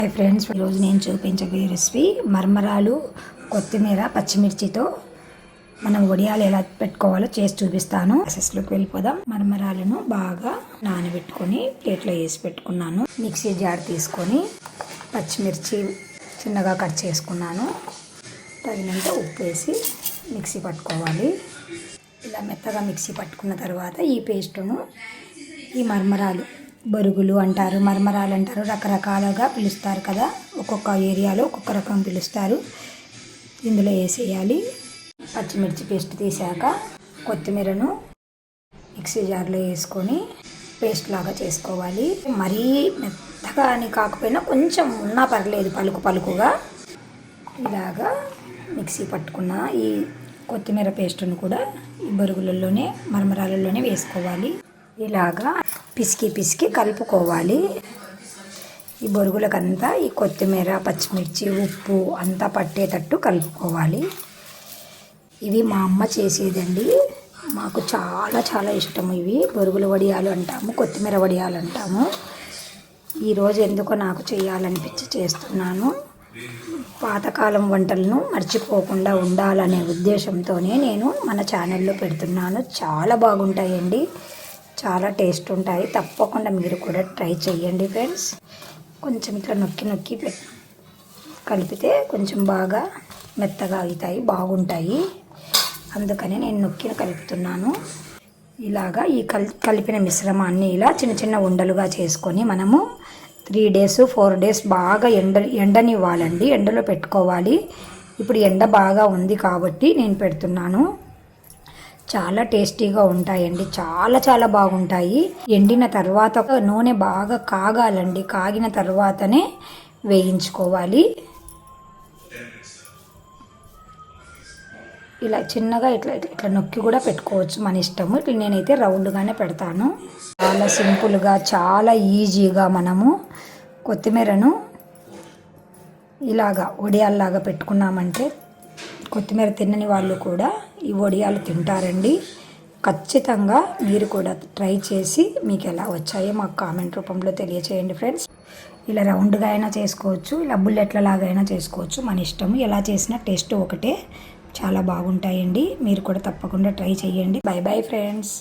Hi friends, ఈరోజు నేను చూపించబోయే రెసిపీ మరమరాలు, కొత్తిమీర, పచ్చిమిర్చితో మనం వడియాలు ఎలా పెట్టుకోవాలో చేసి చూపిస్తాను. ప్రాసెస్లోకి వెళ్ళిపోదాం. మరమరాలను బాగా నానబెట్టుకొని ప్లేట్లో వేసి పెట్టుకున్నాను. మిక్సీ జార్ తీసుకొని పచ్చిమిర్చి చిన్నగా కట్ చేసుకున్నాను. తగినంత ఉప్పు వేసి మిక్సీ పట్టుకోవాలి. ఇలా మెత్తగా మిక్సీ పట్టుకున్న తర్వాత ఈ పేస్టును ఈ మరమరాలు, బొరుగులు అంటారు, మరమరాలు అంటారు, రకరకాలుగా పిలుస్తారు కదా, ఒక్కొక్క ఏరియాలో ఒక్కొక్క రకం పిలుస్తారు. ఇందులో వేసేయాలి. పచ్చిమిర్చి పేస్ట్ తీసాక కొత్తిమీరను మిక్సీ జార్లో వేసుకొని పేస్ట్ లాగా చేసుకోవాలి. మరీ మెత్తగా అని కాకపోయినా కొంచెం ఉన్నా పర్లేదు, పలుకు పలుకుగా ఇలాగా మిక్సీ పట్టుకున్న ఈ కొత్తిమీర పేస్టును కూడా ఈ బొరుగులలోనే, మరమరాలలోనే వేసుకోవాలి. ఇలాగా పిసికి కలుపుకోవాలి. ఈ బొరుగులకంతా ఈ కొత్తిమీర, పచ్చిమిర్చి, ఉప్పు అంతా పట్టేటట్టు కలుపుకోవాలి. ఇవి మా అమ్మ చేసేదండి. మాకు చాలా చాలా ఇష్టం. ఇవి బొరుగుల వడియాలు అంటాము, కొత్తిమీర వడియాలు అంటాము. ఈరోజు ఎందుకో నాకు చేయాలనిపించి చేస్తున్నాను. పాతకాలం వంటలను మర్చిపోకుండా ఉండాలనే ఉద్దేశంతోనే నేను మన ఛానల్లో పెడుతున్నాను. చాలా బాగుంటాయండి, చాలా టేస్ట్ ఉంటాయి. తప్పకుండా మీరు కూడా ట్రై చేయండి ఫ్రెండ్స్. కొంచెం ఇట్లా నొక్కి కలిపితే కొంచెం బాగా మెత్తగా అవుతాయి, బాగుంటాయి. అందుకని నేను నొక్కి కలుపుతున్నాను. ఇలాగా ఈ కలిపిన మిశ్రమాన్ని ఇలా చిన్న చిన్న ఉండలుగా చేసుకొని మనము 3 days 4 days బాగా ఎండనివ్వాలండి. ఎండలో పెట్టుకోవాలి. ఇప్పుడు ఎండ బాగా ఉంది కాబట్టి నేను పెడుతున్నాను. చాలా టేస్టీగా ఉంటాయండి, చాలా చాలా బాగుంటాయి. ఎండిన తర్వాత నూనె బాగా కాగాలండి. కాగిన తర్వాతనే వేయించుకోవాలి. ఇలా చిన్నగా ఇట్లా నొక్కి కూడా పెట్టుకోవచ్చు, మన ఇష్టము. ఇట్లా నేనైతే రౌండ్గానే పెడతాను. చాలా సింపుల్గా, చాలా ఈజీగా మనము కొత్తిమీరను ఇలాగా వడియాల్లాగా పెట్టుకున్నామంటే కొత్తిమీర తినని వాళ్ళు కూడా ఈ వడియాలు తింటారండి. ఖచ్చితంగా మీరు కూడా ట్రై చేసి మీకు ఎలా వచ్చాయో మాకు కామెంట్ రూపంలో తెలియచేయండి ఫ్రెండ్స్. ఇలా రౌండ్గా అయినా చేసుకోవచ్చు, ఇలా బుల్లెట్లలాగా అయినా చేసుకోవచ్చు, మన ఇష్టము. ఎలా చేసినా టేస్ట్ ఒకటే. చాలా బాగుంటాయండి. మీరు కూడా తప్పకుండా ట్రై చేయండి. By bye friends.